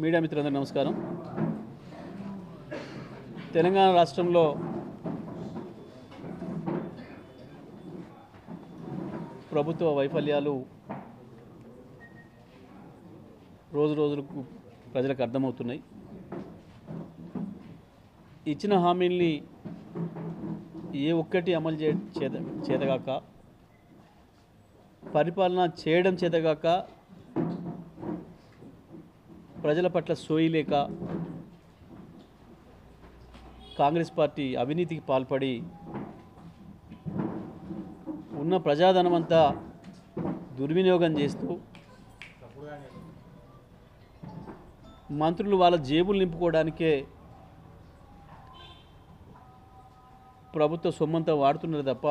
Media మిత్రులందరికీ నమస్కారం. తెలంగాణ రాష్ట్రంలో ప్రభుత్వ వైఫల్యాలు రోజు రోజులకు ప్రజలకు అర్థమవుతున్నాయి. ఇచ్చిన హామీల్ని ఏ ఒక్కటి అమలు చేతగాక, పరిపాలన చేయడం చేతగాక, ప్రజల పట్ల సోయి లేక కాంగ్రెస్ పార్టీ అవినీతికి పాల్పడి ఉన్న ప్రజాధనమంతా దుర్వినియోగం చేస్తూ మంత్రులు వాళ్ళ జేబులు నింపుకోవడానికే ప్రభుత్వ సొమ్మంతా వాడుతున్నారు తప్ప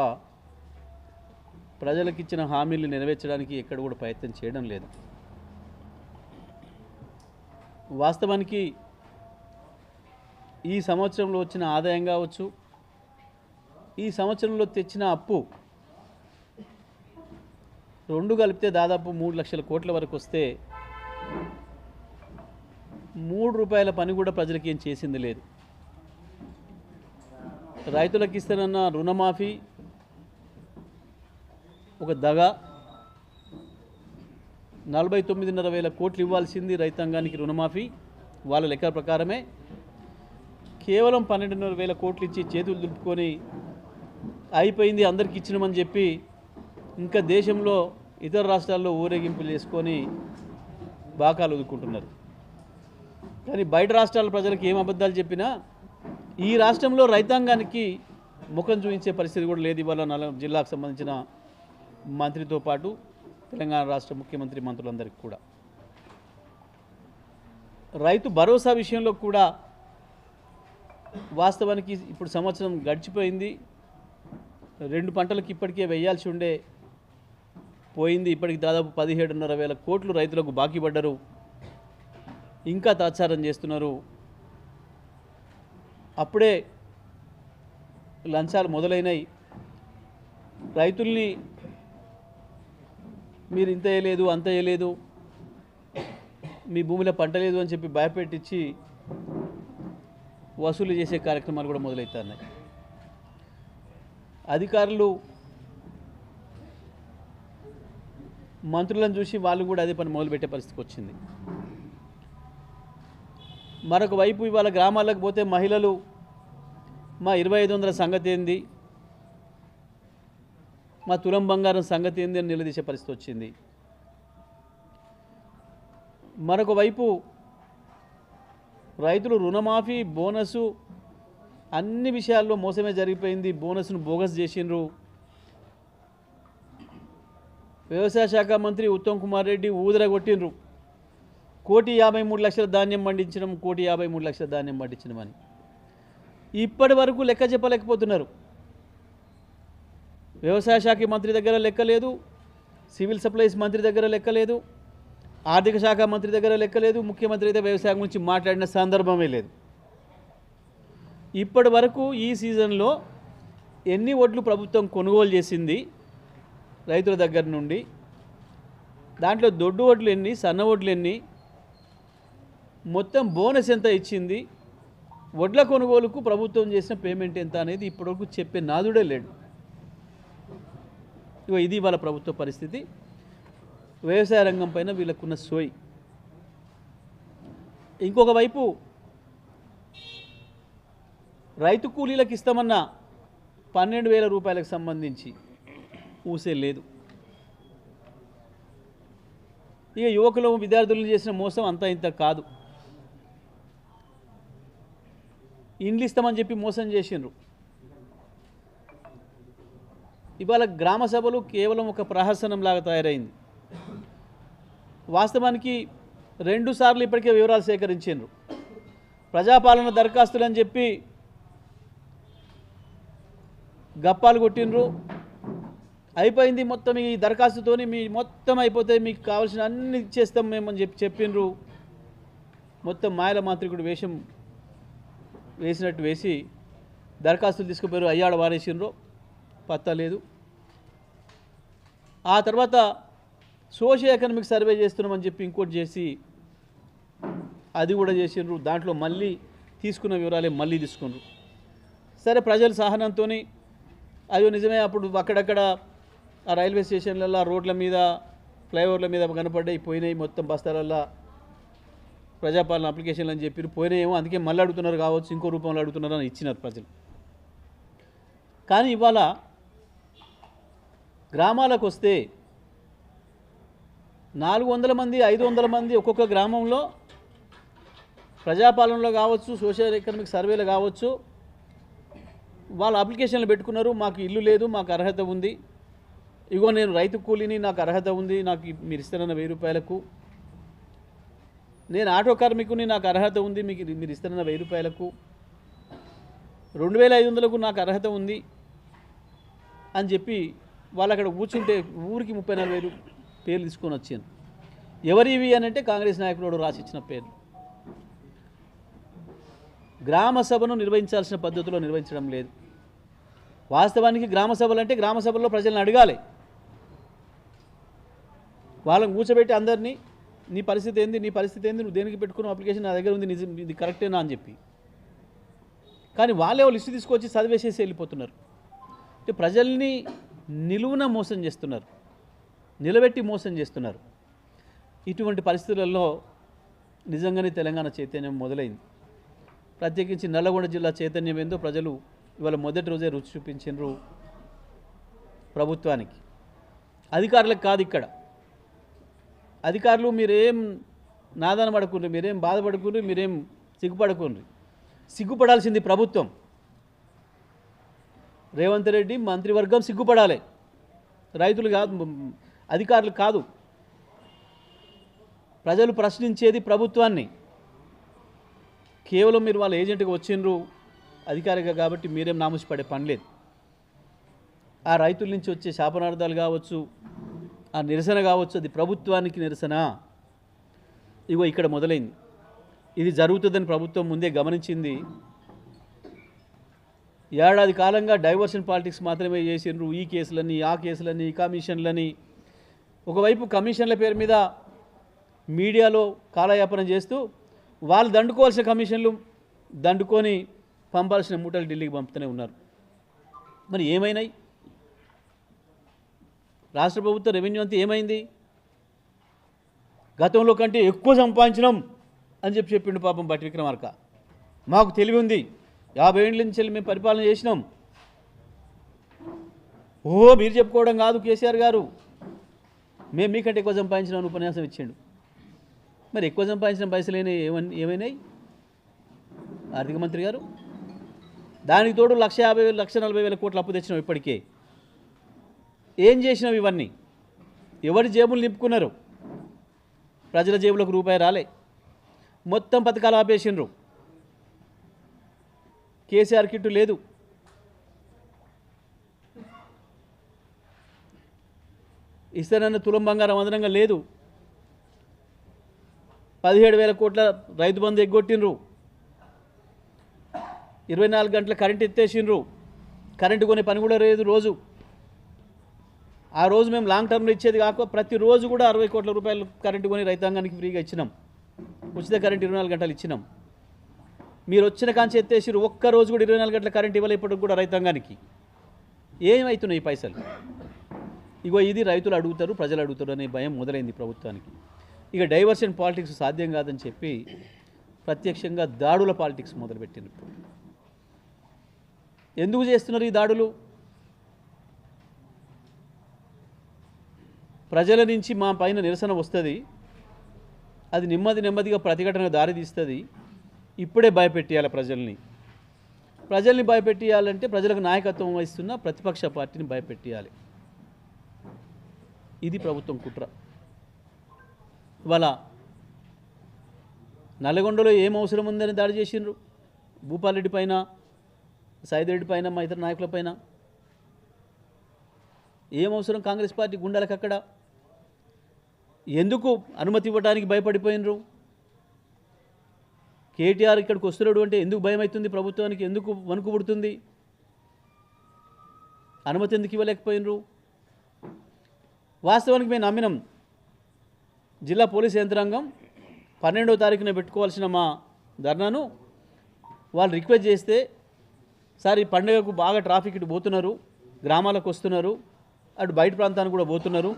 ప్రజలకు ఇచ్చిన హామీలు నెరవేర్చడానికి ఎక్కడ కూడా ప్రయత్నం చేయడం లేదు. వాస్తవానికి ఈ సంవత్సరంలో వచ్చిన ఆదాయం కావచ్చు, ఈ సంవత్సరంలో తెచ్చిన అప్పు రెండు కలిపితే దాదాపు 3 లక్షల కోట్ల వరకు వస్తే 3 రూపాయల పని కూడా ప్రజలకి ఏం చేసింది లేదు. రైతులకు ఇస్తానన్న రుణమాఫీ ఒక దగ. 49,500 కోట్లు ఇవ్వాల్సింది రైతాంగానికి రుణమాఫీ వాళ్ళ లెక్కల ప్రకారమే. కేవలం 12,500 కోట్లు ఇచ్చి చేతులు దులుపుకొని అయిపోయింది అందరికి ఇచ్చినామని చెప్పి ఇంకా దేశంలో ఇతర రాష్ట్రాల్లో ఊరేగింపులు చేసుకొని బాకాలు వదులుకుంటున్నారు. కానీ బయట రాష్ట్రాల ప్రజలకు ఏం అబద్ధాలు చెప్పినా ఈ రాష్ట్రంలో రైతాంగానికి ముఖం చూపించే పరిస్థితి కూడా లేదు. ఇవాళ 4 జిల్లాకు సంబంధించిన మంత్రితో పాటు తెలంగాణ రాష్ట్ర ముఖ్యమంత్రి మంత్రులందరికీ కూడా రైతు భరోసా విషయంలో కూడా వాస్తవానికి ఇప్పుడు సంవత్సరం గడిచిపోయింది. 2 పంటలకు ఇప్పటికే వేయాల్సి ఉండే పోయింది. ఇప్పటికి దాదాపు 17,500 కోట్లు రైతులకు బాకీ పడ్డరు. ఇంకా తాత్సారం చేస్తున్నారు. అప్పుడే లంచాలు మొదలైనాయి. రైతుల్ని మీరు ఇంత వేయలేదు, అంత వేయలేదు, మీ భూమిలో పంట లేదు అని చెప్పి భయపెట్టించి వసూలు చేసే కార్యక్రమాలు కూడా మొదలవుతున్నాయి. అధికారులు మంత్రులను చూసి వాళ్ళు కూడా అదే పని మొదలుపెట్టే పరిస్థితికి వచ్చింది. మరొక వైపు ఇవాళ గ్రామాలకు పోతే మహిళలు మా 2,500 సంగతి ఏంది, మా తులం బంగారం సంగతి ఏంది అని నిలదీసే పరిస్థితి వచ్చింది. మరొక వైపు రైతులు రుణమాఫీ, బోనసు అన్ని విషయాల్లో మోసమే జరిగిపోయింది. బోనస్ను బోగస్ చేసిండ్రు. వ్యవసాయ శాఖ మంత్రి ఉత్తమ్ కుమార్ రెడ్డి ఊదరగొట్టిండ్రు. 1,53,00,000 ధాన్యం పండించడం, 1,53,00,000 ధాన్యం పండించడం అని ఇప్పటి వరకు లెక్క చెప్పలేకపోతున్నారు. వ్యవసాయ శాఖ మంత్రి దగ్గర లెక్క లేదు, సివిల్ సప్లైస్ మంత్రి దగ్గర లెక్క లేదు, ఆర్థిక శాఖ మంత్రి దగ్గర లెక్క లేదు, ముఖ్యమంత్రి అయితే వ్యవసాయం గురించి మాట్లాడిన సందర్భమే లేదు. ఇప్పటి వరకు ఈ సీజన్లో ఎన్ని వడ్లు ప్రభుత్వం కొనుగోలు చేసింది రైతుల దగ్గర నుండి, దాంట్లో దొడ్డు వడ్లు ఎన్ని, సన్న వడ్లు ఎన్ని, మొత్తం బోనస్ ఎంత ఇచ్చింది, వడ్ల కొనుగోలుకు ప్రభుత్వం చేసిన పేమెంట్ ఎంత అనేది ఇప్పటివరకు చెప్పే నాదుడే లేడు. ఇది వాళ్ళ ప్రభుత్వ పరిస్థితి. వ్యవసాయ రంగం పైన వీళ్ళకున్న సోయి. ఇంకొక వైపు రైతు కూలీలకు ఇస్తామన్న 12,000 రూపాయలకు సంబంధించి ఊసే లేదు. ఇక యువకులు విద్యార్థులను చేసిన మోసం అంతా ఇంత కాదు. ఇండ్లు ఇస్తామని చెప్పి మోసం చేసిండ్రు. ఇవాళ గ్రామ సభలు కేవలం ఒక ప్రహసనంలాగా తయారైంది. వాస్తవానికి 2 సార్లు ఇప్పటికే వివరాలు సేకరించిండ్రు. ప్రజాపాలన దరఖాస్తులు అని చెప్పి గప్పాలు కొట్టిండ్రు. అయిపోయింది మొత్తం, ఈ దరఖాస్తుతోని మీ మొత్తం అయిపోతే మీకు కావాల్సిన అన్ని ఇచ్చేస్తాం మేము అని చెప్పిండ్రు. మొత్తం మాయల మాంత్రికుడు వేషం వేసినట్టు వేసి దరఖాస్తులు తీసుకుపోయారు. అయ్యాడ వారేసిండ్రు, పత్తా లేదు. ఆ తర్వాత సోషియో ఎకనామిక్ సర్వే చేస్తున్నామని చెప్పి ఇంకోటి చేసి అది కూడా చేసిండ్రు. దాంట్లో మళ్ళీ తీసుకున్న వివరాలే మళ్ళీ తీసుకున్నారు. సరే, ప్రజల సహనంతో అయ్యో నిజమే అప్పుడు అక్కడక్కడ ఆ రైల్వే స్టేషన్లలో రోడ్ల మీద ఫ్లైఓవర్ల మీద కనపడ్డాయి, పోయినాయి మొత్తం బస్తాలల్లో ప్రజాపాలన అప్లికేషన్లు అని చెప్పి పోయినాయేమో, అందుకే మళ్ళీ అడుగుతున్నారు కావచ్చు, ఇంకో రూపంలో అడుగుతున్నారు అని ఇచ్చినారు ప్రజలు. కానీ ఇవాళ గ్రామాలకు వస్తే 400 మంది 500 మంది ఒక్కొక్క గ్రామంలో ప్రజాపాలనలో కావచ్చు, సోషల్ ఎకనామిక్ సర్వేలో కావచ్చు, వాళ్ళ అప్లికేషన్లు పెట్టుకున్నారు. మాకు ఇల్లు లేదు, మాకు అర్హత ఉంది, ఇగో నేను రైతు కూలీని, నాకు అర్హత ఉంది, నాకు మీరు ఇస్తారన్న 1000 రూపాయలకు, నేను ఆటో కార్మికుని, నాకు అర్హత ఉంది, మీరు ఇస్తారన్న 1000 రూపాయలకు, 2500కు నాకు అర్హత ఉంది అని చెప్పి వాళ్ళు అక్కడ కూర్చుంటే ఊరికి 30-40 పేర్లు తీసుకొని వచ్చాను. ఎవరివి అని అంటే కాంగ్రెస్ నాయకుడు రాసిచ్చిన పేర్లు. గ్రామ సభను నిర్వహించాల్సిన పద్ధతిలో నిర్వహించడం లేదు. వాస్తవానికి గ్రామ సభలు అంటే గ్రామ సభల్లో ప్రజలను అడగాలి, వాళ్ళని కూర్చోబెట్టి అందరినీ నీ పరిస్థితి ఏంది, నీ పరిస్థితి ఏంది, నువ్వు దేనికి పెట్టుకున్న అప్లికేషన్ నా దగ్గర ఉంది, నిజం ఇది కరెక్టేనా అని చెప్పి. కానీ వాళ్ళే లిస్టు తీసుకొచ్చి చదివేసేసి వెళ్ళిపోతున్నారు. అంటే ప్రజల్ని నిలువున మోసం చేస్తున్నారు, నిలబెట్టి మోసం చేస్తున్నారు. ఇటువంటి పరిస్థితులలో నిజంగానే తెలంగాణ చైతన్యం మొదలైంది. ప్రత్యేకించి నల్లగొండ జిల్లా చైతన్యం ఏందో ప్రజలు ఇవాళ మొదటి రోజే రుచి చూపించారు ప్రభుత్వానికి. అధికారులకు కాదు, ఇక్కడ అధికారులు మీరేం నాదాన పడకుండ్రి, మీరేం బాధపడకుండ్రి, మీరేం సిగ్గుపడకుండ్రి. సిగ్గుపడాల్సింది ప్రభుత్వం, రేవంత్ రెడ్డి మంత్రివర్గం సిగ్గుపడాలి, రైతులు కాదు, అధికారులు కాదు. ప్రజలు ప్రశ్నించేది ప్రభుత్వాన్ని. కేవలం మీరు వాళ్ళ ఏజెంట్గా వచ్చిండ్రు అధికారిగా కాబట్టి మీరేం నామూసి పడే పని లేదు. ఆ రైతుల నుంచి వచ్చే శాపనార్థాలు కావచ్చు, ఆ నిరసన కావచ్చు, అది ప్రభుత్వానికి నిరసన. ఇగో ఇక్కడ మొదలైంది. ఇది జరుగుతుందని ప్రభుత్వం ముందే గమనించింది. ఏడాది కాలంగా డైవర్షన్ పాలిటిక్స్ మాత్రమే చేసిండ్రు. ఈ కేసులని, ఆ కేసులని, ఈ కమిషన్లని. ఒకవైపు కమిషన్ల పేరు మీద మీడియాలో కాలయాపన చేస్తూ వాళ్ళు దండుకోవాల్సిన కమిషన్లు దండుకొని పంపాల్సిన మూటలు ఢిల్లీకి పంపుతూనే ఉన్నారు. మరి ఏమైనాయి? రాష్ట్ర ప్రభుత్వ రెవెన్యూ అంతా ఏమైంది? గతంలో కంటే ఎక్కువ సంపాదించినాం అని చెప్పిండు పాపం బట్టి విక్రమార్క. మాకు తెలివి ఉంది, 50 ఏళ్ళ నుంచి మేము పరిపాలన చేసినాం. మీరు చెప్పుకోవడం కాదు కేసీఆర్ గారు, మేము మీకంటే ఎక్కువ సంపాదించినాం ఉపన్యాసం ఇచ్చిండు. మరి ఎక్కువ సంపాదించిన పైసలు ఏమైనాయి ఆర్థిక మంత్రి గారు? దానికి తోడు 1,50,000 1,40,000 కోట్ల అప్పు తెచ్చినాం. ఇప్పటికే ఏం చేసినావు? ఇవన్నీ ఎవరి జేబులు నింపుకున్నారు? ప్రజల జేబులకు రూపాయి రాలే. మొత్తం పథకాలు ఆపేసిండ్రు. కేసీఆర్ కిట్టు లేదు. ఇస్తానన్న తులం బంగారం అదనంగా లేదు. 17,000 కోట్ల రైతు బంధు ఎగ్గొట్టిండ్రు. 24 గంటల కరెంట్ ఎత్తేసిండ్రు. కరెంటు కొనే పని కూడా లేదు రోజు. ఆ రోజు మేము లాంగ్ టర్మ్లో ఇచ్చేది కాక ప్రతిరోజు కూడా 60 కోట్ల రూపాయలు కరెంటు కొని రైతాంగానికి ఫ్రీగా ఇచ్చినాం. ఉచిత కరెంట్ 24 గంటలు ఇచ్చినాం. మీరు వచ్చిన కాంచి ఎత్తేసిరు. ఒక్కరోజు కూడా 24 గంటల కరెంట్ ఇవ్వలే ఇప్పటికి కూడా రైతాంగానికి. ఏమవుతున్నాయి పైసలు? ఇగో ఇది రైతులు అడుగుతారు, ప్రజలు అడుగుతారు అనే భయం మొదలైంది ప్రభుత్వానికి. ఇక డైవర్షన్ పాలిటిక్స్ సాధ్యం కాదని చెప్పి ప్రత్యక్షంగా దాడుల పాలిటిక్స్ మొదలుపెట్టింది. ఎందుకు చేస్తున్నారు ఈ దాడులు? ప్రజల నుంచి మా పైన నిరసన వస్తుంది, అది నెమ్మదిగా ప్రతిఘటనకు దారితీస్తుంది. ఇప్పుడే భయపెట్టియాలి ప్రజల్ని భయపెట్టియాలంటే ప్రజలకు నాయకత్వం వహిస్తున్న ప్రతిపక్ష పార్టీని భయపెట్టియాలి. ఇది ప్రభుత్వం కుట్ర. ఇవాళ నల్లగొండలో ఏం అవసరం ఉందని దాడి చేసిండ్రు? భూపాలరెడ్డి పైన, సైదిరెడ్డి పైన, మా ఇతర నాయకుల పైన ఏం అవసరం కాంగ్రెస్ పార్టీ గుండాలకు? అక్కడ ఎందుకు అనుమతి ఇవ్వడానికి భయపడిపోయినరు? కేటీఆర్ ఇక్కడికి వస్తున్నాడు అంటే ఎందుకు భయం అవుతుంది ప్రభుత్వానికి? ఎందుకు వణుకు పుడుతుంది? అనుమతి ఎందుకు ఇవ్వలేకపోయినరు? వాస్తవానికి మేము నమ్మినాం జిల్లా పోలీస్ యంత్రాంగం 12వ తారీఖున పెట్టుకోవాల్సిన మా ధర్నాను వాళ్ళు రిక్వెస్ట్ చేస్తే, సార్ ఈ పండుగకు బాగా ట్రాఫిక్ ఇటు పోతున్నారు, గ్రామాలకు వస్తున్నారు, అటు బయట ప్రాంతానికి కూడా పోతున్నారు,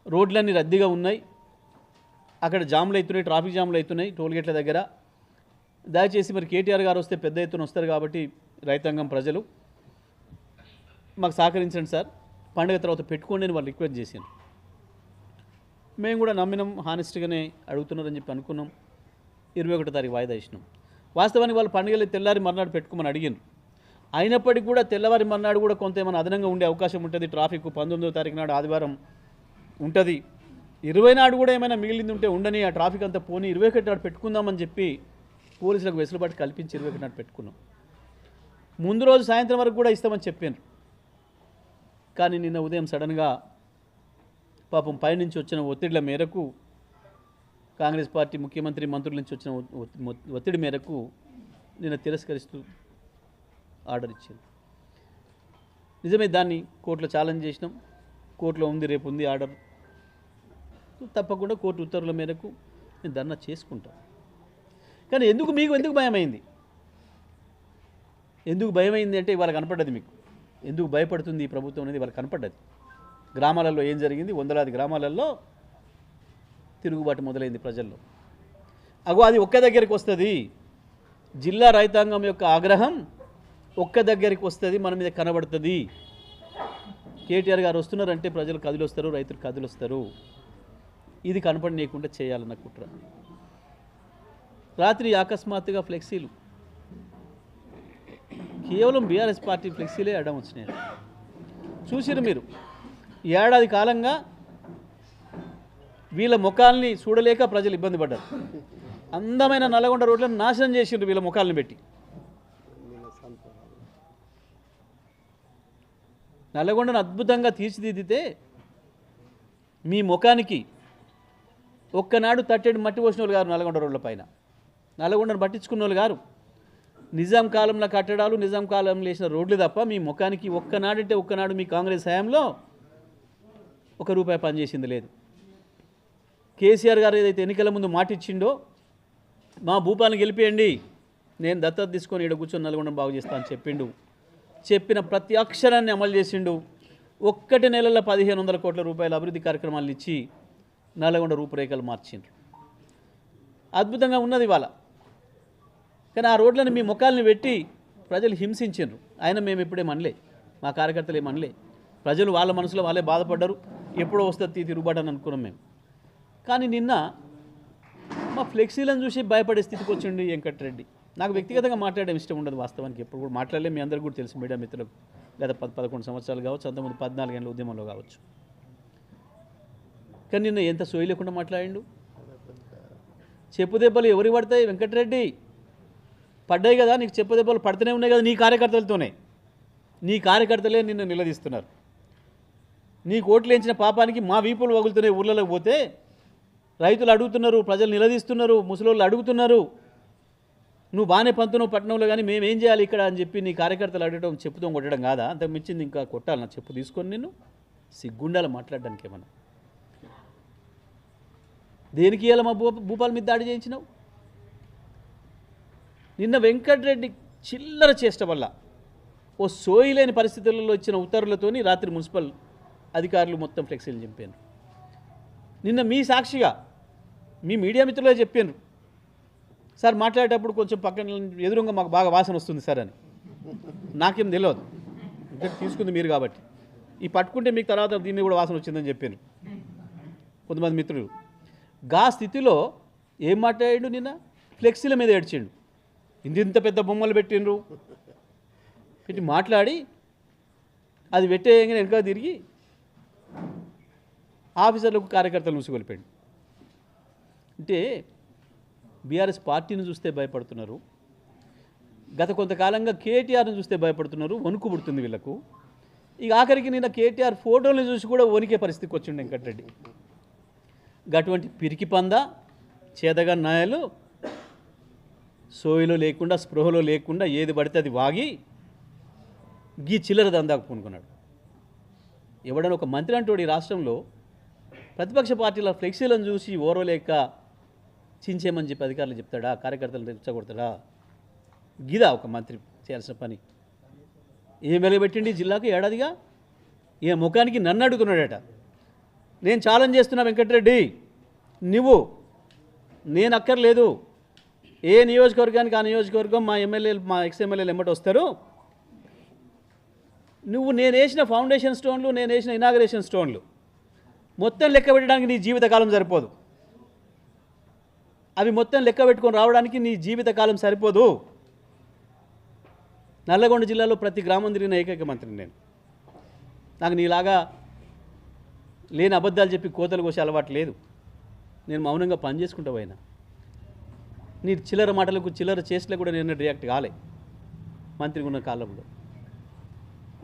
రోడ్లన్నీ రద్దీగా ఉన్నాయి, అక్కడ జాములు అవుతున్నాయి, ట్రాఫిక్ జాములు అవుతున్నాయి టోల్గేట్ల దగ్గర, దయచేసి మరి కేటీఆర్ గారు వస్తే పెద్ద ఎత్తున వస్తారు కాబట్టి రైతాంగం ప్రజలు మాకు సహకరించండి సార్, పండుగ తర్వాత పెట్టుకోండి అని వాళ్ళు రిక్వెస్ట్ చేశాను. మేము కూడా నమ్మినాం, హానెస్ట్గానే అడుగుతున్నారని చెప్పి అనుకున్నాం. 21వ తారీఖు వాయిదా ఇచ్చినాం. వాస్తవానికి వాళ్ళు పండుగలు తెల్లారి మర్నాడు పెట్టుకోమని అడిగారు. అయినప్పటికీ కూడా తెల్లవారి మర్నాడు కూడా కొంత ఏమైనా అదనంగా ఉండే అవకాశం ఉంటుంది. ట్రాఫిక్ 19వ తారీఖు నాడు ఆదివారం ఉంటుంది, 20 నాడు కూడా ఏమైనా మిగిలింది ఉంటే ఉండని, ఆ ట్రాఫిక్ అంతా పోని 21 నాడు పెట్టుకుందామని చెప్పి పోలీసులకు వెసులుబాటు కల్పించి 21 నాడు పెట్టుకున్నాం. ముందు రోజు సాయంత్రం వరకు కూడా ఇస్తామని చెప్పాను. కానీ నిన్న ఉదయం సడన్గా పాపం పైనుంచి వచ్చిన ఒత్తిళ్ల మేరకు, కాంగ్రెస్ పార్టీ ముఖ్యమంత్రి మంత్రుల నుంచి వచ్చిన ఒత్తిడి మేరకు నిన్న తిరస్కరిస్తూ ఆర్డర్ ఇచ్చింది. నిజమే, దాన్ని కోర్టులో ఛాలెంజ్ చేసినాం. కోర్టులో ఉంది, రేపు ఉంది ఆర్డర్. తప్పకుండా కోర్టు ఉత్తర్వుల మేరకు నేను ధర్నా చేసుకుంటాను. కానీ ఎందుకు భయమైంది? ఎందుకు భయమైంది అంటే ఇవాళ కనపడ్డది మీకు. ఎందుకు భయపడుతుంది ఈ ప్రభుత్వం అనేది ఇవాళ కనపడ్డది. గ్రామాలలో ఏం జరిగింది? వందలాది గ్రామాలలో తిరుగుబాటు మొదలైంది ప్రజల్లో. అది ఒక్క దగ్గరికి వస్తుంది. జిల్లా రైతాంగం యొక్క ఆగ్రహం ఒక్క దగ్గరికి వస్తుంది, మన మీద కనబడుతుంది. కేటీఆర్ గారు వస్తున్నారంటే ప్రజలు కదిలొస్తారు, రైతులు కదిలొస్తారు. ఇది కనపడనీయకుండా చేయాలన్న కుట్ర. రాత్రి అకస్మాత్తుగా ఫ్లెక్సీలు, కేవలం బీఆర్ఎస్ పార్టీ ఫ్లెక్సీలే అడ్డం వచ్చినాయి. చూసిరు మీరు, ఏడాది కాలంగా వీళ్ళ ముఖాల్ని చూడలేక ప్రజలు ఇబ్బంది పడ్డారు. అందమైన నల్గొండ రోడ్లను నాశనం చేసిండ్రు వీళ్ళ ముఖాలను పెట్టి. నల్గొండను అద్భుతంగా తీర్చిదిద్దితే మీ ముఖానికి ఒక్కనాడు తట్టెడు మట్టి పోసిన వాళ్ళు గారు నల్గొండ రోడ్ల పైన. నల్గొండను పట్టించుకున్న వాళ్ళు గారు. నిజాం కాలంలో కట్టడాలు, నిజాం కాలంలో వేసిన రోడ్లు తప్ప మీ ముఖానికి ఒక్కనాడంటే ఒక్కనాడు మీ కాంగ్రెస్ హయాంలో ₹1 పనిచేసింది లేదు. కేసీఆర్ గారు ఏదైతే ఎన్నికల ముందు మాట ఇచ్చిండో, మా భూపాలను గెలిపేయండి, నేను దత్తత తీసుకొని ఇక్కడ కూర్చొని నల్గొండను బాగు చేస్తా అని చెప్పిండు. చెప్పిన ప్రతి అక్షరాన్ని అమలు చేసిండు. 1 నెలలో ₹1500 కోట్ల అభివృద్ధి కార్యక్రమాలు ఇచ్చి నల్గొండ రూపురేఖలు మార్చిండ్రు. అద్భుతంగా ఉన్నది ఇవాళ. కానీ ఆ రోడ్లను మీ ముఖాలను పెట్టి ప్రజలు హింసించిండ్రు. ఆయన మేము ఎప్పుడేం అనలే, మా కార్యకర్తలు ఏమనలే. ప్రజలు వాళ్ళ మనసులో వాళ్ళే బాధపడ్డారు. ఎప్పుడో వస్తుంది తిరుగుబాటు అని అనుకున్నాం మేము. కానీ నిన్న మా ఫ్లెక్సీలను చూసి భయపడే స్థితికి వచ్చిండు వెంకటరెడ్డి. నాకు వ్యక్తిగతంగా మాట్లాడడం ఇష్టం ఉండదు వాస్తవానికి. ఎప్పుడు కూడా మాట్లాడలే, మీ అందరికీ కూడా తెలుసు, మీడియా మిత్రులకు. గత 10-11 సంవత్సరాలు కావచ్చు, అంతకుముందు 14 ఏళ్ళ ఉద్యమంలో కావచ్చు. కానీ నిన్న ఎంత సోయి లేకుండా మాట్లాడిండు. చెప్పు దెబ్బలు ఎవరి పడతాయి వెంకటరెడ్డి? పడ్డాయి కదా, నీకు చెప్పు దెబ్బలు పడుతూనే ఉన్నాయి కదా నీ కార్యకర్తలతోనే. నీ కార్యకర్తలే నిన్ను నిలదీస్తున్నారు. నీకు ఓట్లు వేయించిన పాపానికి మా వీపులు వగులుతున్నాయి. ఊళ్ళలోకి పోతే రైతులు అడుగుతున్నారు, ప్రజలు నిలదీస్తున్నారు, ముసలోళ్ళు అడుగుతున్నారు, నువ్వు బాగానే పంతున్నావు పట్టణంలో, కానీ మేమేం చేయాలి ఇక్కడ అని చెప్పి నీ కార్యకర్తలు అడగడం, చెప్పుతో కొట్టడం కాదా? అంతకు మించింది ఇంకా కొట్టాలి నా చెప్పు తీసుకొని నిన్ను? సిగ్గుండాలి మాట్లాడడానికి ఏమన్నా. దేనికి ఇలా మా భూపాల మీద దాడి చేయించినావు? నిన్న వెంకటరెడ్డి చిల్లర చేష్ట వల్ల ఓ సోయి లేని పరిస్థితులలో ఇచ్చిన ఉత్తర్వులతోని రాత్రి మున్సిపల్ అధికారులు మొత్తం ఫ్లెక్సీలు చింపారు. నిన్న మీ సాక్షిగా మీ మీడియా మిత్రులే చెప్పారు, సార్ మాట్లాడేటప్పుడు కొంచెం పక్కన ఎదురుగా మాకు బాగా వాసన వస్తుంది సార్ అని. నాకేం తెలియదు, ఇక్కడ తీసుకుంది మీరు కాబట్టి. ఈ పట్టుకుంటే మీకు తర్వాత దీన్ని కూడా వాసన వచ్చిందని చెప్పాను కొంతమంది మిత్రులు. గా స్థితిలో ఏం మాట్లాడాడు నిన్న? ఫ్లెక్సీల మీద ఏడ్చిండు. ఇంత పెద్ద బొమ్మలు పెట్టిండ్రు, పెట్టి మాట్లాడి అది పెట్టేయంగానే వెనక తిరిగి ఆఫీసర్లకు కార్యకర్తలు ముసుగొలిపోయాడు. అంటే బీఆర్ఎస్ పార్టీని చూస్తే భయపడుతున్నారు. గత కొంతకాలంగా కేటీఆర్ని చూస్తే భయపడుతున్నారు. వణుకు పుడుతుంది వీళ్ళకు. ఇక ఆఖరికి నిన్న కేటీఆర్ ఫోటోలను చూసి కూడా వణికే పరిస్థితికి వచ్చిండు వెంకటరెడ్డి. అటువంటి పిరికి పంద చేదగా నాయలు సోయిలో లేకుండా, స్పృహలో లేకుండా ఏది పడితే అది వాగి గీ చిల్లర దందాకు పూనుకున్నాడు. ఎవడన్నా ఒక మంత్రి అంటోడు ఈ రాష్ట్రంలో ప్రతిపక్ష పార్టీల ఫ్లెక్సీలను చూసి ఓర్వలేక చించేమని చెప్పి అధికారులు చెప్తాడా, కార్యకర్తలను రెచ్చగొడతాడా? గిదా ఒక మంత్రి చేయాల్సిన పని? ఏం వెలగబెట్టిండి జిల్లాకు ఏడాదిగా? ఏ ముఖానికి నన్ను అడుగుతున్నాడట. నేను ఛాలెంజ్ చేస్తున్నా వెంకటరెడ్డి, నువ్వు నేను అక్కర్లేదు, ఏ నియోజకవర్గానికి ఆ నియోజకవర్గం మా ఎమ్మెల్యేలు మా ఎక్స్ఎమ్మెల్యేలు ఎమ్మటి వస్తారు. నువ్వు నేను వేసిన ఫౌండేషన్ స్టోన్లు, నేను వేసిన ఇనాగరేషన్ స్టోన్లు మొత్తం లెక్క పెట్టడానికి నీ జీవితకాలం సరిపోదు. అవి మొత్తం లెక్క పెట్టుకొని రావడానికి నీ జీవితకాలం సరిపోదు. నల్లగొండ జిల్లాలో ప్రతి గ్రామం తిరిగిన ఏకైక మంత్రిని నేను. నాకు నీలాగా లేని అబద్ధాలు చెప్పి కోతలు కోసే అలవాటు లేదు. నేను మౌనంగా పని చేసుకుంటూ పోయినా. నీ చిల్లర మాటలకు చిల్లర చేసినా కూడా నేను రియాక్ట్ కాలే మంత్రిగా ఉన్న కాలంలో.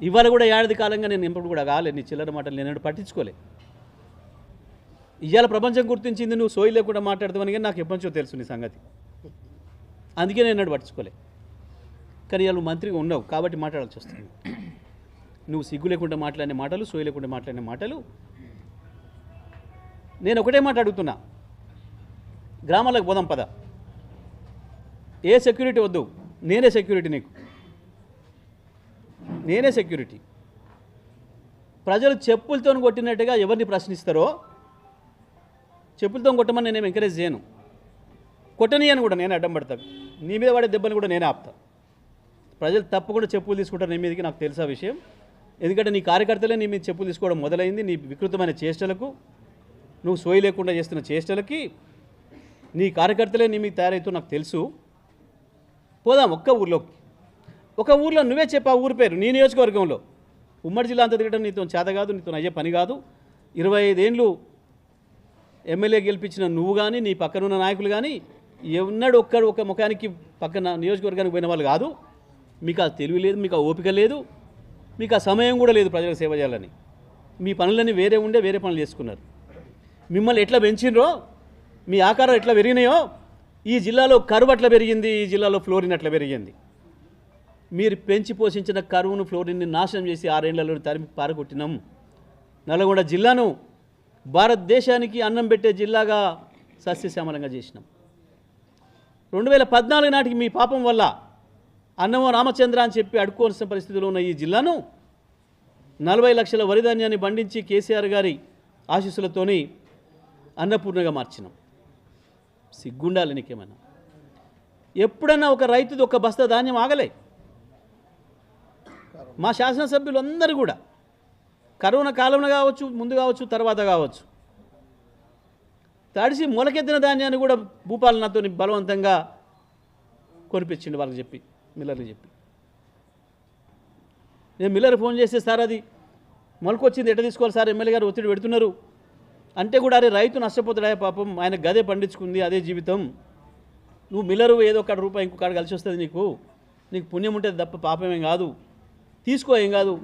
ఇవాళ కూడా ఏడాది కాలంగా నేను ఎప్పుడు కూడా కాలే. నీ చిల్లర మాటలు నేను పట్టించుకోలే. ఇవాళ ప్రపంచం గుర్తించింది నువ్వు సోయి లేకుండా మాట్లాడతావని, కానీ నాకు ఎప్పటి నుంచో తెలుసు నీ సంగతి. అందుకే నేను ఎన్నడూ పట్టించుకోలే. కానీ ఇవాళ నువ్వు మంత్రిగా ఉన్నావు కాబట్టి మాట్లాడాల్సి వస్తుంది. నువ్వు సిగ్గు లేకుండా మాట్లాడిన మాటలు, సోయి లేకుండా మాట్లాడిన మాటలు. నేను ఒకటే మాట అడుగుతున్నా, గ్రామాలకు పోదాం పద. ఏ సెక్యూరిటీ వద్దు, నేనే సెక్యూరిటీ నీకు, నేనే సెక్యూరిటీ. ప్రజలు చెప్పులతో కొట్టినట్టుగా ఎవరిని ప్రశ్నిస్తారో చెప్పులతో కొట్టమని నేనేం ఎంకరేజ్ చేయను, కొట్టనియను కూడా. నేను అడ్డం పడతాను. నీ మీద పడే దెబ్బని కూడా నేనే ఆపుతా. ప్రజలు తప్పకుండా చెప్పులు తీసుకుంటారు నీ మీదకి, నాకు తెలుసా విషయం. ఎందుకంటే నీ కార్యకర్తలే నీ మీద చెప్పులు తీసుకోవడం మొదలైంది. నీ వికృతమైన చేష్టలకు, నువ్వు సోయి లేకుండా చేస్తున్న చేష్టలకి నీ కార్యకర్తలే నీ మీద తయారవుతూ నాకు తెలుసు. పోదాం ఒక్క ఊర్లోకి. ఒక ఊర్లో నువ్వే చెప్పా ఊరి పేరు, నీ నియోజకవర్గంలో. ఉమ్మడి జిల్లా అంతా తిరగడం నీతో చేత కాదు, నీతో అయ్యే పని కాదు. 25 ఏళ్ళు ఎమ్మెల్యే గెలిపించిన నువ్వు కానీ, నీ పక్కనున్న నాయకులు కానీ ఎన్నడూ ఒక ముఖానికి పక్కన నియోజకవర్గానికి పోయిన వాళ్ళు కాదు. మీకు ఆ తెలివి లేదు, మీకు ఆ ఓపిక లేదు, మీకు ఆ సమయం కూడా లేదు ప్రజలకు సేవ చేయాలని. మీ పనులన్నీ వేరే ఉండే వేరే పనులు చేసుకున్నారు. మిమ్మల్ని ఎట్లా పెంచినరో, మీ ఆకారం ఎట్లా పెరిగినాయో, ఈ జిల్లాలో కరువు అట్లా పెరిగింది, ఈ జిల్లాలో ఫ్లోరిన్ అట్లా పెరిగింది. మీరు పెంచి పోషించిన కరువును, ఫ్లోరిన్ని నాశనం చేసి 6 ఏళ్లలో తరిమి పారగొట్టినాం. నల్గొండ జిల్లాను భారతదేశానికి అన్నం పెట్టే జిల్లాగా సస్యశ్యామలంగా చేసినాం. 2014 నాటికి మీ పాపం వల్ల అన్నమో రామచంద్ర అని చెప్పి అడుక్కోవాల్సిన పరిస్థితిలో ఉన్న ఈ జిల్లాను 40 లక్షల వరి ధాన్యాన్ని పండించి కేసీఆర్ గారి ఆశీస్సులతోని అన్నపూర్ణగా మార్చినాం. సిగ్గుండాలి నీకేమైనా. ఎప్పుడన్నా ఒక రైతుది ఒక బస్తా ధాన్యం ఆగలే. మా శాసనసభ్యులు అందరూ కూడా కరోనా కాలంలో కావచ్చు, ముందు కావచ్చు, తర్వాత కావచ్చు, తడిసి మొలకెత్తిన ధాన్యాన్ని కూడా భూపాల్ నాతో బలవంతంగా కొనిపించిండు వాళ్ళకి చెప్పి, మిల్లర్కి చెప్పి. నేను మిల్లర్ ఫోన్ చేస్తే, సార్ అది మొలకొచ్చింది ఎట్లా తీసుకోవాలి సార్, ఎమ్మెల్యే గారు ఒత్తిడి పెడుతున్నారు అంటే కూడా, అరే రైతు నష్టపోతాడా పాపం, ఆయన గదే పండించుకుంది, అదే జీవితం. నువ్వు మిల్లరు ఏదో ఒక రూపాయి ఇంకొక కలిసి వస్తుంది, నీకు పుణ్యం ఉంటుంది తప్ప పాపమేం కాదు, తీసుకో ఏం కాదు.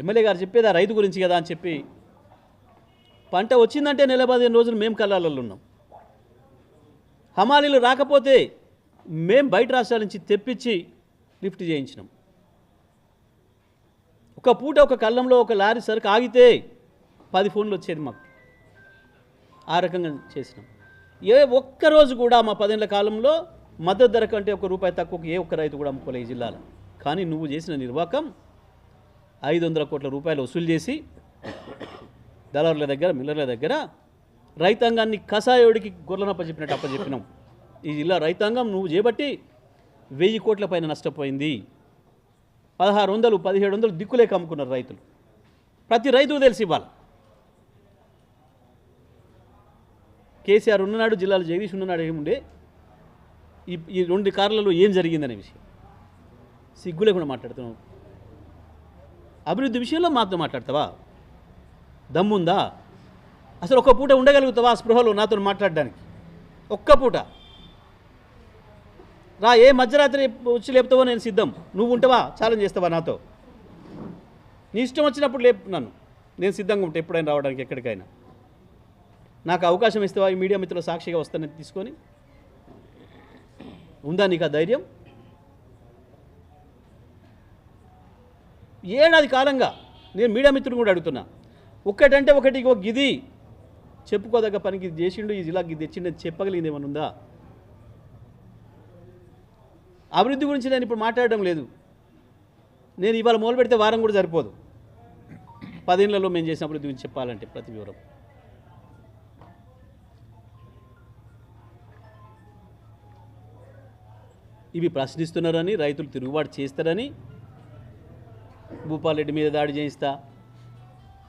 ఎమ్మెల్యే గారు చెప్పేది ఆ రైతు గురించి కదా అని చెప్పి, పంట వచ్చిందంటే 15 రోజులు మేము కళ్ళాలలో ఉన్నాం. హమాలీలు రాకపోతే మేము బయట రాష్ట్రాల నుంచి తెప్పించి లిఫ్ట్ చేయించినాం. ఒక పూట ఒక కళ్ళంలో ఒక లారీ సరుకు ఆగితే 10 ఫోన్లు వచ్చేది మాకు. ఆ రకంగా చేసినాం. ఏ ఒక్కరోజు కూడా మా 10 ఏళ్ల కాలంలో మద్దతు ధర కంటే ₹1 తక్కువకు ఏ ఒక్క రైతు కూడా అమ్ముకోలే ఈ జిల్లాలో. కానీ నువ్వు చేసిన నిర్వాకం 500 కోట్ల రూపాయలు వసూలు చేసి దళారుల దగ్గర, మిల్లర్ల దగ్గర రైతాంగాన్ని కషాయోడికి గొర్రెనప్ప చెప్పినట్టు అప్పచెప్పినాం. ఈ జిల్లా రైతాంగం నువ్వు చేపట్టి 1000 కోట్ల పైన నష్టపోయింది. 1600, 1700 దిక్కులేక అమ్ముకున్నారు రైతులు. ప్రతి రైతుకు తెలిసి ఇవ్వాలి. కేసీఆర్ ఉన్ననాడు జిల్లాలో జగదీష్ ఉన్ననాడు ఏముండే, ఈ 2 కార్లలో ఏం జరిగిందనే విషయం సిగ్గు లేకుండా మాట్లాడుతున్నావు. అభివృద్ధి విషయంలో మాతో మాట్లాడతావా? దమ్ముందా? అసలు ఒక్క పూట ఉండగలుగుతావా స్పృహలో నాతో మాట్లాడడానికి? ఒక్క పూట రా, ఏ మధ్యరాత్రి వచ్చి లేపుతావో నేను సిద్ధం. నువ్వు ఉంటావా? ఛాలెంజ్ చేస్తావా నాతో? నీ ఇష్టం వచ్చినప్పుడు లేపు నన్ను, నేను సిద్ధంగా ఉంటా ఎప్పుడైనా రావడానికి, ఎక్కడికైనా. నాకు అవకాశం ఇస్తావా? ఈ మీడియా మిత్రుల సాక్షిగా వస్తానని తీసుకొని. ఉందా నీకు ఆ ధైర్యం? ఏడాది కాలంగా నేను మీడియా మిత్రులు కూడా అడుగుతున్నా, ఒక్కటంటే ఒకటి గిది చెప్పుకోదగ్గ పనికి ఇది చేసిండు, ఈ జిల్లాకి ఇది తెచ్చిండని చెప్పగలిగింది ఏమైనా ఉందా? అభివృద్ధి గురించి నేను ఇప్పుడు మాట్లాడడం లేదు. నేను ఇవాళ మొదలు పెడితే వారం కూడా సరిపోదు 10 ఏళ్లలో మేము చేసిన అభివృద్ధి గురించి చెప్పాలంటే ప్రతి వివరం. ఇవి ప్రశ్నిస్తున్నారని, రైతులు తిరుగుబాటు చేస్తారని భూపాల్ రెడ్డి మీద దాడి చేయిస్తా.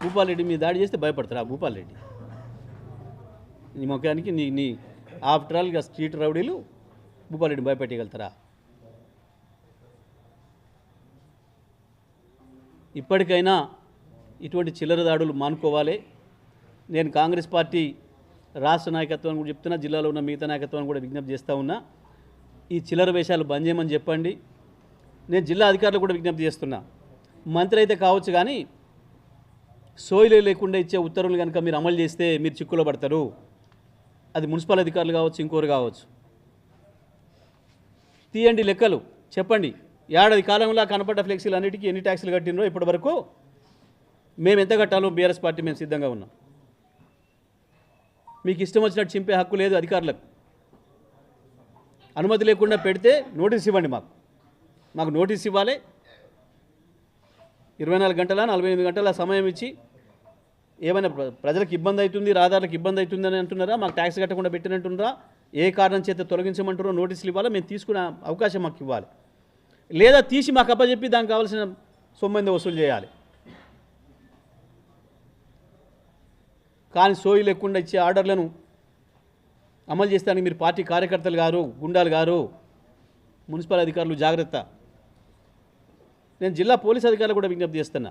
భూపాల్ రెడ్డి మీద దాడి చేస్తే భయపడతారా భూపాల్ రెడ్డి? నీ ముఖానికి నీ ఆఫ్టర్ ఆల్గా స్ట్రీట్ రౌడీలు భూపాల్ రెడ్డి భయపెట్టగలుగుతారా? ఇప్పటికైనా ఇటువంటి చిల్లర దాడులు మానుకోవాలి. నేను కాంగ్రెస్ పార్టీ రాష్ట్ర నాయకత్వాన్ని కూడా చెప్తున్నా, జిల్లాలో ఉన్న మిగతా నాయకత్వాన్ని కూడా విజ్ఞప్తి చేస్తూ ఉన్నా, ఈ చిల్లర వేషాలు బంద్ చేయమని చెప్పండి. నేను జిల్లా అధికారులు కూడా విజ్ఞప్తి చేస్తున్నా, మంత్రి అయితే కావచ్చు కానీ సోయిలే లేకుండా ఇచ్చే ఉత్తర్వులు కనుక మీరు అమలు చేస్తే మీరు చిక్కులో పడతారు. అది మున్సిపల్ అధికారులు కావచ్చు, ఇంకోరు కావచ్చు. తీయండి లెక్కలు, చెప్పండి. ఏడాది కాలంలో కనపడ్డ ఫ్లెక్సీలు అన్నిటికీ ఎన్ని ట్యాక్సులు కట్టినరో ఇప్పటి వరకు, మేము ఎంత కట్టాలో బీఆర్ఎస్ పార్టీ మేము సిద్ధంగా ఉన్నాం. మీకు ఇష్టం వచ్చినట్టు చింపే హక్కు లేదు అధికారులకు. అనుమతి లేకుండా పెడితే నోటీస్ ఇవ్వండి. మాకు నోటీస్ ఇవ్వాలి. 24 గంటల 48 గంటల సమయం ఇచ్చి ఏమైనా ప్రజలకు ఇబ్బంది అవుతుంది, రహదారులకు ఇబ్బంది అవుతుంది అని అంటున్నారా? మాకు ట్యాక్స్ కట్టకుండా పెట్టినట్టున్నారా? ఏ కారణం చేత తొలగించమంటారో నోటీసులు ఇవ్వాలి. మేము తీసుకునే అవకాశం మాకు ఇవ్వాలి. లేదా తీసి మాకు అప్పచెప్పి దానికి కావాల్సిన సొమ్మంది వసూలు చేయాలి. కానీ సోయి లేకుండా ఇచ్చే ఆర్డర్లను అమలు చేస్తానికి మీరు పార్టీ కార్యకర్తలు గారు, గుండాలు గారు, మున్సిపల్ అధికారులు జాగ్రత్త. నేను జిల్లా పోలీస్ అధికారులు కూడా విజ్ఞప్తి చేస్తున్నా,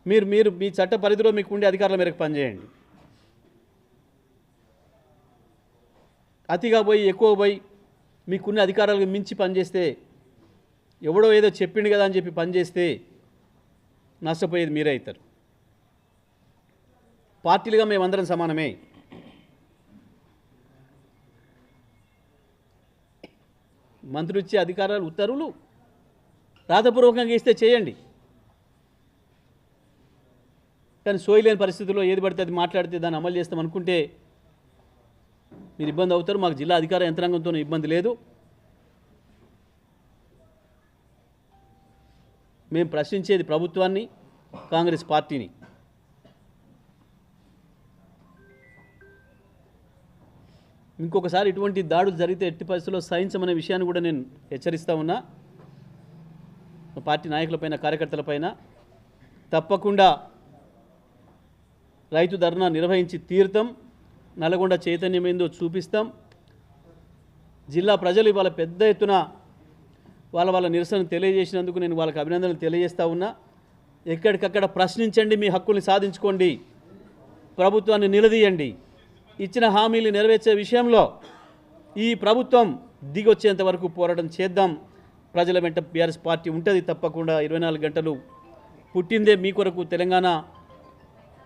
మీరు మీ చట్ట పరిధిలో మీకు ఉండే అధికారుల మేరకు పనిచేయండి. అతిగా పోయి ఎక్కువ పోయి మీకున్న అధికారాలకు మించి పనిచేస్తే, ఎవడో ఏదో చెప్పిండు కదా అని చెప్పి పనిచేస్తే నష్టపోయేది మీరే అవుతారు. పార్టీలుగా మేమందరం సమానమే. మంత్రులు ఇచ్చే అధికారాలు ఉత్తర్వులు రాతపూర్వకంగా ఇస్తే చేయండి. కానీ సోయలేని పరిస్థితుల్లో ఏది పడితే అది మాట్లాడితే దాన్ని అమలు చేస్తాం అనుకుంటే మీరు ఇబ్బంది అవుతారు. మాకు జిల్లా అధికార యంత్రాంగంతో ఇబ్బంది లేదు. మేము ప్రశ్నించేది ప్రభుత్వాన్ని, కాంగ్రెస్ పార్టీని. ఇంకొకసారి ఇటువంటి దాడులు జరిగితే ఎట్టి పరిస్థితుల్లో సహించమనే విషయాన్ని కూడా నేను హెచ్చరిస్తూ ఉన్నా. పార్టీ నాయకులపైన, కార్యకర్తలపైన తప్పకుండా రైతు ధర్నా నిర్వహించి తీరుతాం. నల్గొండ చైతన్యం ఏందో చూపిస్తాం. జిల్లా ప్రజలు ఇవాళ పెద్ద ఎత్తున వాళ్ళ నిరసన తెలియజేసినందుకు నేను వాళ్ళకి అభినందనలు తెలియజేస్తూ ఉన్నా. ఎక్కడికక్కడ ప్రశ్నించండి, మీ హక్కుల్ని సాధించుకోండి, ప్రభుత్వాన్ని నిలదీయండి. ఇచ్చిన హామీలు నెరవేర్చే విషయంలో ఈ ప్రభుత్వం దిగొచ్చేంత వరకు పోరాటం చేద్దాం. ప్రజల వెంట బీఆర్ఎస్ పార్టీ ఉంటుంది తప్పకుండా. 24 గంటలు పుట్టిందే మీ కొరకు, తెలంగాణ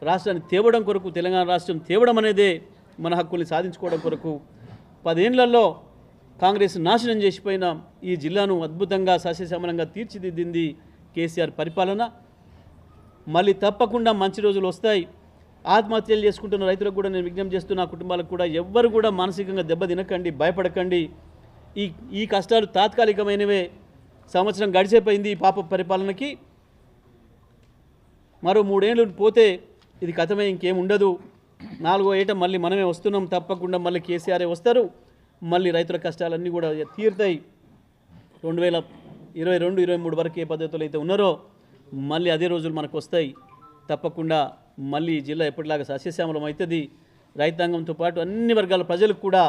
రాష్ట్రాన్ని తేవడం కొరకు. తెలంగాణ రాష్ట్రం తేవడం అనేదే మన హక్కుల్ని సాధించుకోవడం కొరకు. 10 ఏళ్లలో కాంగ్రెస్ నాశనం చేసిపోయిన ఈ జిల్లాను అద్భుతంగా సస్యశ్యామలంగా తీర్చిదిద్దింది కేసీఆర్ పరిపాలన. మళ్ళీ తప్పకుండా మంచి రోజులు వస్తాయి. ఆత్మహత్యలు చేసుకుంటున్న రైతులకు కూడా నేను విజ్ఞప్తి చేస్తున్నా, కుటుంబాలకు కూడా ఎవ్వరు కూడా మానసికంగా దెబ్బతినకండి, భయపడకండి. ఈ కష్టాలు తాత్కాలికమైనవే. సంవత్సరం గడిచిపోయింది ఈ పాప పరిపాలనకి. మరో 3 ఏళ్ళు పోతే ఇది కథమే, ఇంకేం ఉండదు. 4వ ఏట మళ్ళీ మనమే వస్తున్నాం. తప్పకుండా మళ్ళీ కేసీఆరే వస్తారు. మళ్ళీ రైతుల కష్టాలన్నీ కూడా తీరుతాయి. 2022, 23 వరకు ఏ పద్ధతులు అయితే ఉన్నారో మళ్ళీ అదే రోజులు మనకు వస్తాయి. తప్పకుండా మళ్ళీ ఈ జిల్లా ఎప్పటిలాగా సస్యశ్యామలం అవుతుంది. రైతాంగంతో పాటు అన్ని వర్గాల ప్రజలకు కూడా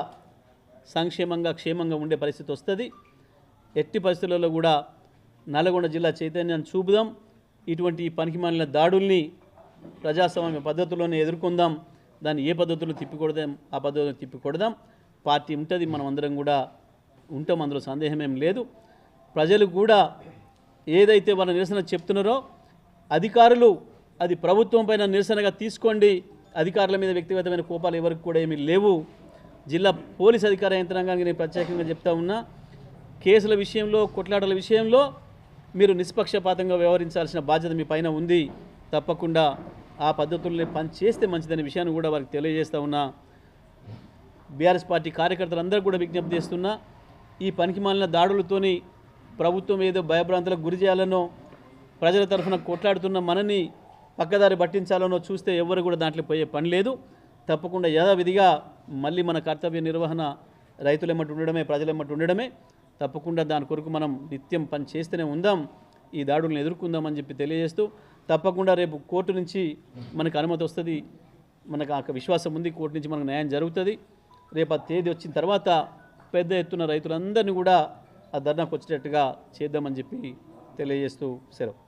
సంక్షేమంగా, క్షేమంగా ఉండే పరిస్థితి వస్తుంది. ఎట్టి పరిస్థితులలో కూడా నల్గొండ జిల్లా చైతన్యాన్ని చూపుదాం. ఇటువంటి పనికిమాలిన దాడుల్ని ప్రజాస్వామ్య పద్ధతుల్లోనే ఎదుర్కొందాం. దాన్ని ఏ పద్ధతుల్లో తిప్పికొడదాం ఆ పద్ధతుల్లో తిప్పికొడదాం. పార్టీ ఉంటుంది, మనం అందరం కూడా ఉంటాం, అందులో సందేహమేం లేదు. ప్రజలు కూడా ఏదైతే వాళ్ళ నిరసన చెప్తున్నారో అధికారులు అది ప్రభుత్వం పైన నిరసనగా తీసుకోండి. అధికారుల మీద వ్యక్తిగతమైన కోపాలు ఎవరికి కూడా ఏమీ లేవు. జిల్లా పోలీస్ అధికార యంత్రాంగానికి నేను ప్రత్యేకంగా చెప్తా ఉన్నా, కేసుల విషయంలో, కొట్లాటల విషయంలో మీరు నిష్పక్షపాతంగా వ్యవహరించాల్సిన బాధ్యత మీ పైన ఉంది. తప్పకుండా ఆ పద్ధతుల్ని పని చేస్తే మంచిదనే విషయాన్ని కూడా వారికి తెలియజేస్తూ ఉన్నా. బీఆర్ఎస్ పార్టీ కార్యకర్తలందరూ కూడా విజ్ఞప్తి చేస్తున్నా, ఈ పనికిమాలిన దాడులతోని ప్రభుత్వం ఏదో భయభ్రాంతులకు గురి చేయాలనో, ప్రజల తరఫున కొట్లాడుతున్న మనని పక్కదారి పట్టించాలనో చూస్తే ఎవరు కూడా దాంట్లో పోయే పని లేదు. తప్పకుండా యథావిధిగా మళ్ళీ మన కర్తవ్య నిర్వహణ రైతులెమ్మటి ఉండడమే, ప్రజలెమ్మటి ఉండడమే. తప్పకుండా దాని కొరకు మనం నిత్యం పని చేస్తూనే ఉందాం, ఈ దాడులను ఎదుర్కొందామని చెప్పి తెలియజేస్తూ, తప్పకుండా రేపు కోర్టు నుంచి మనకు అనుమతి వస్తుంది, మనకు ఆ విశ్వాసం ఉంది, కోర్టు నుంచి మనకు న్యాయం జరుగుతుంది. రేపు ఆ తేదీ వచ్చిన తర్వాత పెద్ద ఎత్తున రైతులందరినీ కూడా ఆ ధర్నాకు వచ్చేటట్టుగా చేద్దామని చెప్పి తెలియజేస్తూ సెలవు.